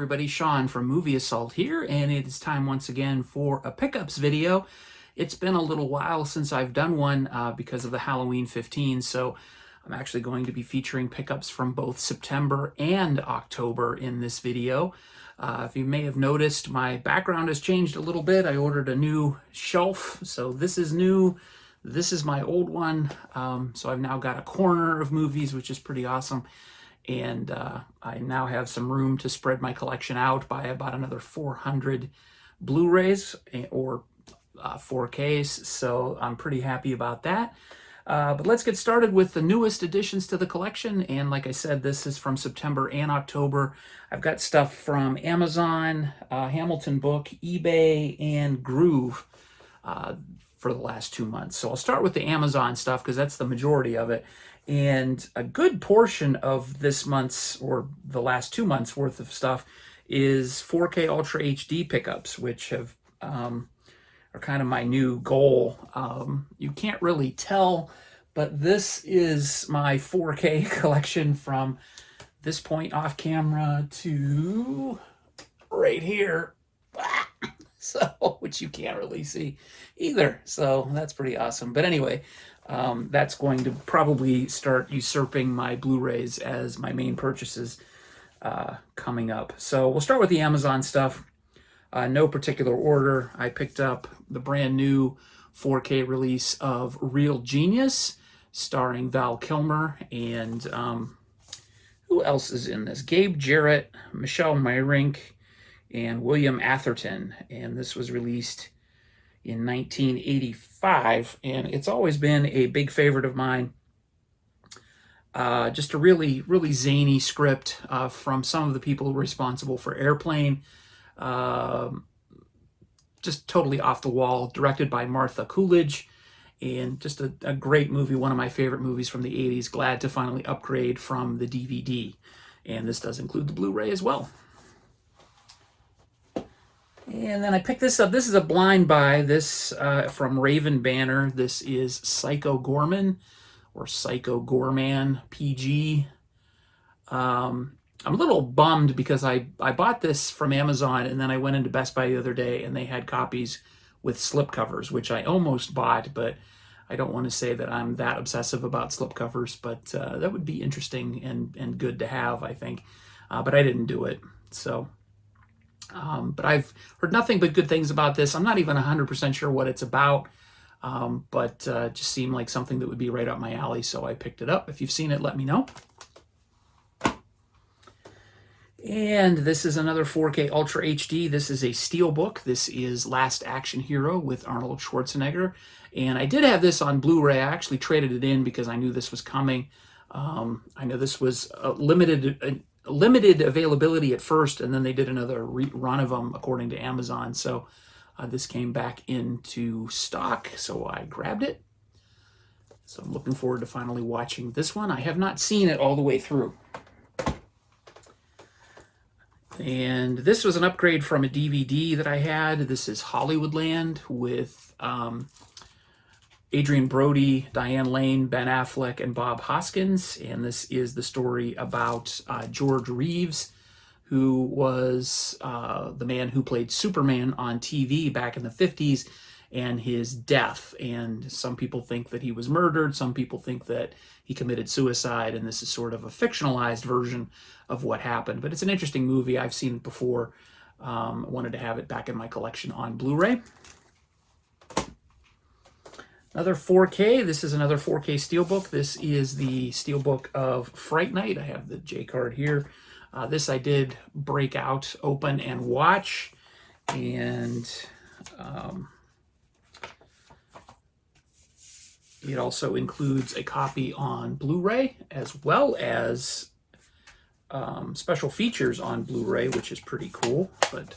everybody, Sean from Movie Assault here, and it is time once again for a pickups video. It's been a little while since I've done one because of the Halloween 15, so I'm actually going to be featuring pickups from both September and October in this video. If you may have noticed, my background has changed a little bit. I ordered a new shelf, so this is new. This is my old one, so I've now got a corner of movies, which is pretty awesome. And I now have some room to spread my collection out by about another 400 Blu-rays or 4Ks, so I'm pretty happy about that. But let's get started with the newest additions to the collection, and like I said, this is from September and October. I've got stuff from Amazon, Hamilton Book, eBay, and Groove for the last 2 months. So I'll start with the Amazon stuff because that's the majority of it. And a good portion of this month's, or the last 2 months worth of stuff, is 4K Ultra HD pickups, which have are kind of my new goal. You can't really tell, but this is my 4K collection from this point off camera to right here. So, which you can't really see either. So that's pretty awesome. But anyway, that's going to probably start usurping my Blu-rays as my main purchases coming up. So we'll start with the Amazon stuff. No particular order. I picked up the brand new 4K release of Real Genius, starring Val Kilmer, and who else is in this? Gabe Jarrett, Michelle Meyrink, and William Atherton. And this was released in 1985, and it's always been a big favorite of mine. Just a really zany script from some of the people responsible for Airplane. Just totally off the wall, directed by Martha Coolidge, and just a great movie, one of my favorite movies from the 80s. Glad to finally upgrade from the DVD, and this does include the Blu-ray as well. And then I picked this up. This is a blind buy. This from Raven Banner. This is Psycho Gorman, or Psycho Gorman PG. I'm a little bummed because I bought this from Amazon, and then I went into Best Buy the other day, and they had copies with slipcovers, which I almost bought, but I don't want to say that I'm that obsessive about slipcovers, but that would be interesting and good to have, I think. But I didn't do it, so... but I've heard nothing but good things about this. I'm not even 100% sure what it's about, but it just seemed like something that would be right up my alley, so I picked it up. If you've seen it, let me know. And this is another 4K Ultra HD. This is a Steelbook. This is Last Action Hero with Arnold Schwarzenegger. And I did have this on Blu-ray. I actually traded it in because I knew this was coming. I know this was limited availability at first, and then they did another run of them according to Amazon. So this came back into stock, so I grabbed it. So I'm looking forward to finally watching this one. I have not seen it all the way through. And this was an upgrade from a DVD that I had. This is Hollywoodland with Adrian Brody, Diane Lane, Ben Affleck, and Bob Hoskins. And this is the story about George Reeves, who was the man who played Superman on TV back in the 50s, and his death. And some people think that he was murdered. Some people think that he committed suicide. And this is sort of a fictionalized version of what happened. But it's an interesting movie. I've seen it before. I wanted to have it back in my collection on Blu-ray. Another 4K. This is another 4K Steelbook. This is the Steelbook of Fright Night. I have the J card here. This I did break out, open, and watch. And it also includes a copy on Blu-ray, as well as special features on Blu-ray, which is pretty cool. But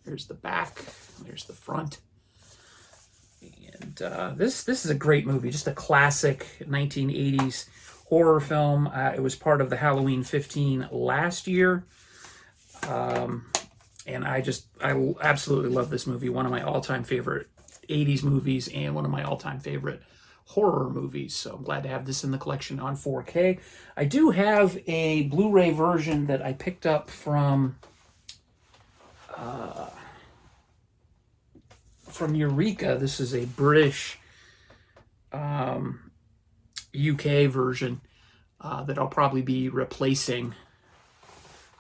there's the back, there's the front. And this is a great movie, just a classic 1980s horror film. It was part of the Halloween 15 last year. And I absolutely love this movie. One of my all-time favorite 80s movies and one of my all-time favorite horror movies. So I'm glad to have this in the collection on 4K. I do have a Blu-ray version that I picked up from from Eureka. This is a British UK version that I'll probably be replacing.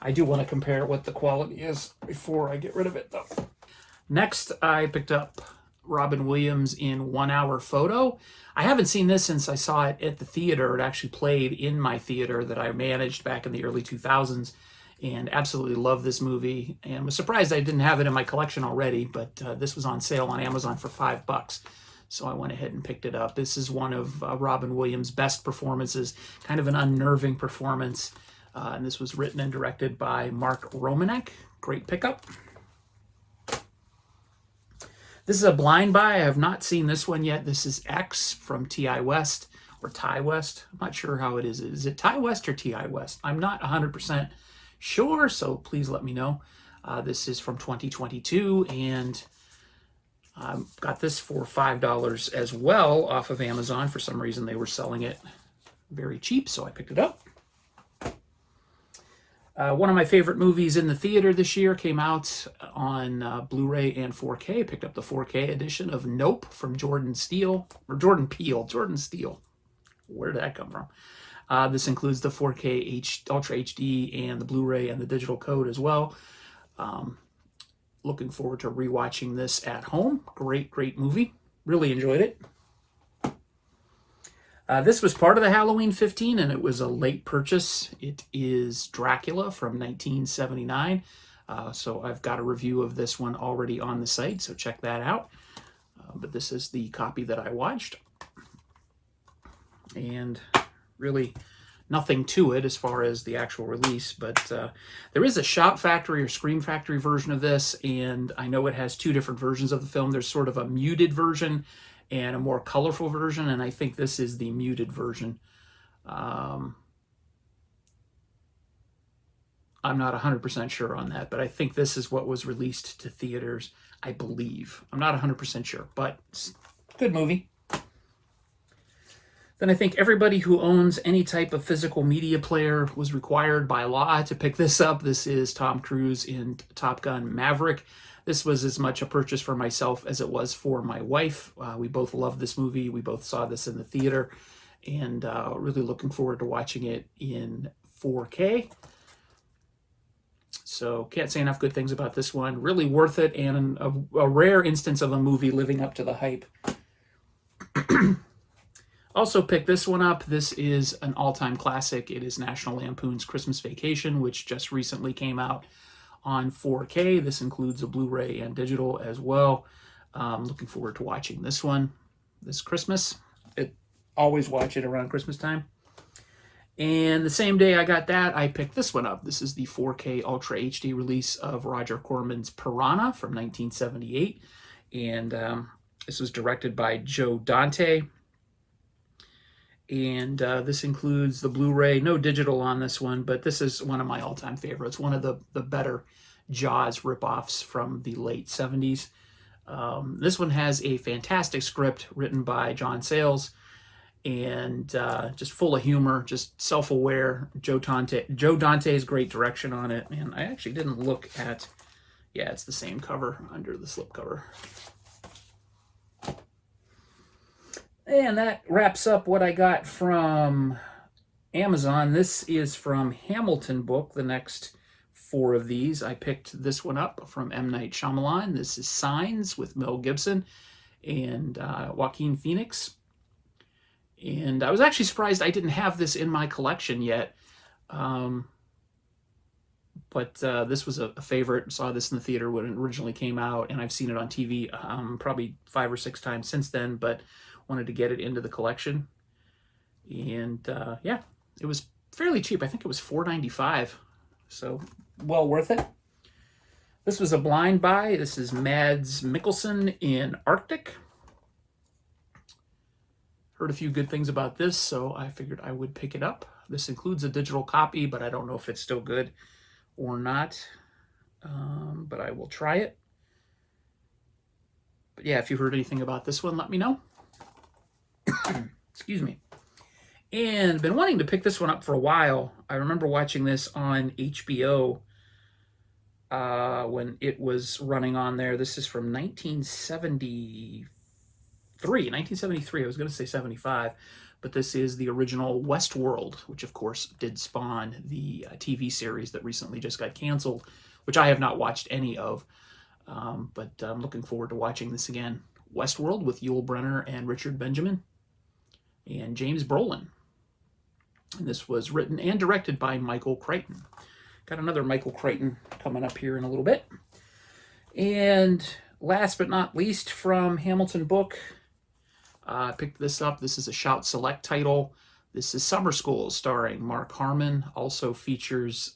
I do want to compare what the quality is before I get rid of it, though. Next, I picked up Robin Williams in 1 Hour Photo. I haven't seen this since I saw it at the theater. It actually played in my theater that I managed back in the early 2000s, and absolutely love this movie, and was surprised I didn't have it in my collection already, but this was on sale on Amazon for $5. So I went ahead and picked it up. This is one of Robin Williams' best performances, kind of an unnerving performance. And this was written and directed by Mark Romanek. Great pickup. This is a blind buy. I have not seen this one yet. This is X from T.I. West, or Ty West. I'm not sure how it is. Is it Ty West or T.I. West? I'm not 100% sure, so please let me know. This is from 2022, and got this for $5 as well off of Amazon. For some reason, they were selling it very cheap, so I picked it up. One of my favorite movies in the theater this year came out on Blu-ray and 4K. Picked up the 4K edition of Nope from Jordan Peele. Jordan Peele. Where did that come from? This includes the 4K Ultra HD and the Blu-ray and the digital code as well. Looking forward to rewatching this at home. Great movie. Really enjoyed it. This was part of the Halloween 15, and it was a late purchase. It is Dracula from 1979. So I've got a review of this one already on the site, so check that out. But this is the copy that I watched. And really nothing to it as far as the actual release, but there is a Shout Factory or Scream Factory version of this, and I know it has two different versions of the film. There's sort of a muted version and a more colorful version, and I think this is the muted version. I'm not 100% sure on that, but I think this is what was released to theaters, I believe. I'm not 100% sure, but it's a good movie. Then I think everybody who owns any type of physical media player was required by law to pick this up. This is Tom Cruise in Top Gun Maverick. This was as much a purchase for myself as it was for my wife. We both love this movie. We both saw this in the theater, and really looking forward to watching it in 4K. So can't say enough good things about this one. Really worth it, and a rare instance of a movie living up to the hype. Also picked this one up. This is an all-time classic. It is National Lampoon's Christmas Vacation, which just recently came out on 4K. This includes a Blu-ray and digital as well. Looking forward to watching this one this Christmas. Always watch it around Christmas time. And the same day I got that, I picked this one up. This is the 4K Ultra HD release of Roger Corman's Piranha from 1978. And this was directed by Joe Dante. And this includes the Blu-ray, no digital on this one, but this is one of my all-time favorites, one of the better Jaws ripoffs from the late 70s. This one has a fantastic script written by John Sayles, and just full of humor, just self-aware. Joe Dante's great direction on it, and I actually didn't look at, yeah, it's the same cover under the slipcover. And that wraps up what I got from Amazon. This is from Hamilton Book, the next 4 of these. I picked this one up from M. Night Shyamalan. This is Signs with Mel Gibson and Joaquin Phoenix. And I was actually surprised I didn't have this in my collection yet. But this was a favorite. Saw this in the theater when it originally came out, and I've seen it on TV probably 5 or 6 times since then, but wanted to get it into the collection. And yeah, it was fairly cheap. I think it was $4.95, so well worth it. This was a blind buy. This is Mads Mikkelsen in Arctic. Heard a few good things about this, so I figured I would pick it up. This includes a digital copy, but I don't know if it's still good or not. But I will try it. But yeah, if you heard anything about this one, let me know. Excuse me. And been wanting to pick this one up for a while. I remember watching this on HBO when it was running on there. This is from 1973. I was going to say 75, but this is the original Westworld, which of course did spawn the TV series that recently just got canceled, which I have not watched any of, but I'm looking forward to watching this again. Westworld with Yul Brynner and Richard Benjamin and James Brolin. And this was written and directed by Michael Crichton. Got another Michael Crichton coming up here in a little bit. And last but not least, from Hamilton Book, I picked this up. This is a Shout Select title. This is Summer School, starring Mark Harmon. Also features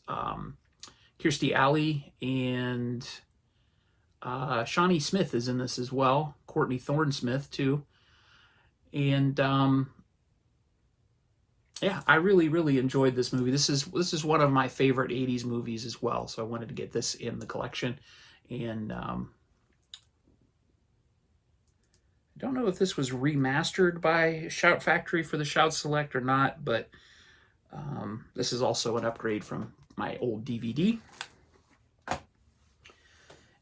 Kirstie Alley, and Shawnee Smith is in this as well. Courtney Thorne-Smith, too. And yeah, I really, really enjoyed this movie. This is one of my favorite 80s movies as well, so I wanted to get this in the collection. And I don't know if this was remastered by Shout Factory for the Shout Select or not, but this is also an upgrade from my old DVD. And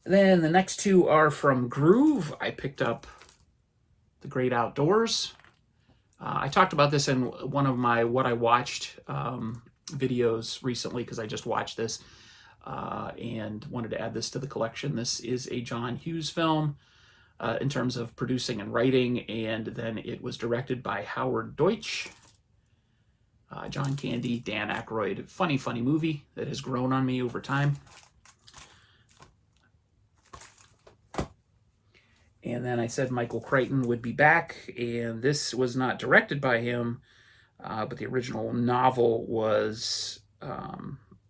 then the next two are from Groove. I picked up The Great Outdoors. I talked about this in one of my What I Watched videos recently, because I just watched this and wanted to add this to the collection. This is a John Hughes film in terms of producing and writing, and then it was directed by Howard Deutsch. John Candy, Dan Aykroyd. Funny, funny movie that has grown on me over time. And then I said Michael Crichton would be back, and this was not directed by him, but the original novel was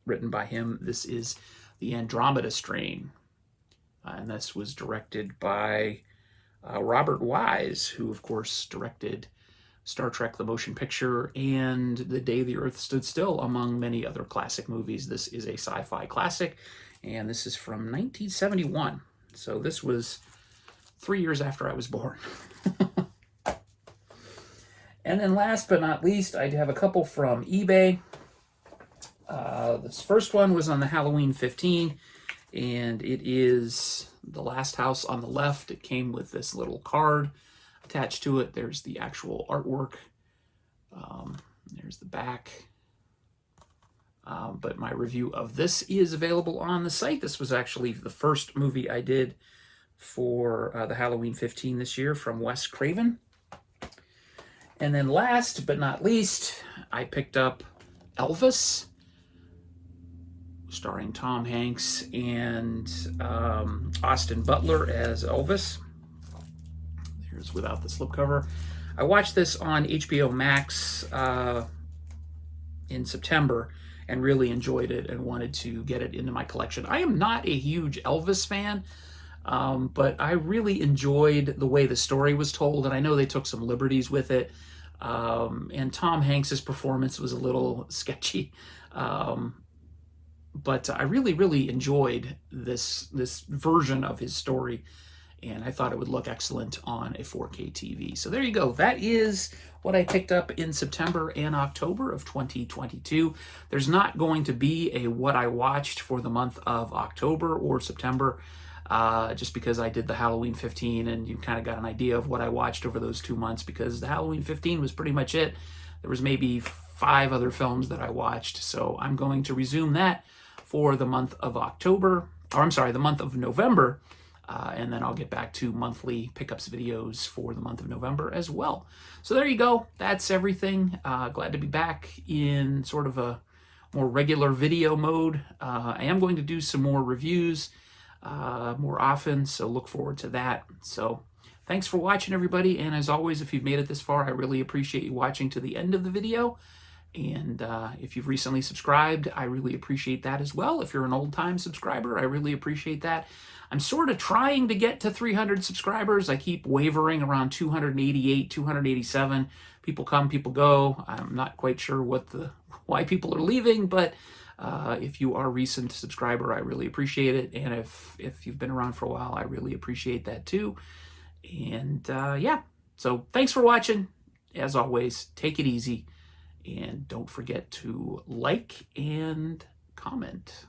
written by him. This is The Andromeda Strain, and this was directed by Robert Wise, who, of course, directed Star Trek The Motion Picture and The Day the Earth Stood Still, among many other classic movies. This is a sci-fi classic, and this is from 1971. So this was 3 years after I was born. And then last but not least, I have a couple from eBay. This first one was on the Halloween 15, and it is The Last House on the Left. It came with this little card attached to it. There's the actual artwork. There's the back. But my review of this is available on the site. This was actually the first movie I did for the Halloween 15 this year, from Wes Craven. And then last but not least, I picked up Elvis, starring Tom Hanks and Austin Butler as Elvis. There's without the slipcover. I watched this on HBO Max in September and really enjoyed it and wanted to get it into my collection. I am not a huge Elvis fan, but I really enjoyed the way the story was told, and I know they took some liberties with it. And Tom Hanks's performance was a little sketchy, but I really, really enjoyed this version of his story, and I thought it would look excellent on a 4K TV. So there you go. That is what I picked up in September and October of 2022. There's not going to be a what I watched for the month of October or September, just because I did the Halloween 15 and you kind of got an idea of what I watched over those 2 months, because the Halloween 15 was pretty much it. There was maybe 5 other films that I watched, so I'm going to resume that for the month of October, or I'm sorry, the month of November, and then I'll get back to monthly pickups videos for the month of November as well. So there you go. That's everything. Glad to be back in sort of a more regular video mode. I am going to do some more reviews more often, so look forward to that. So thanks for watching, everybody, and as always, if you've made it this far, I really appreciate you watching to the end of the video. And if you've recently subscribed, I really appreciate that as well. If you're an old-time subscriber, I really appreciate that. I'm sort of trying to get to 300 subscribers. I keep wavering around 288, 287. People come, people go. I'm not quite sure why people are leaving, but if you are a recent subscriber, I really appreciate it. And if you've been around for a while, I really appreciate that too. And yeah, so thanks for watching. As always, take it easy. And don't forget to like and comment.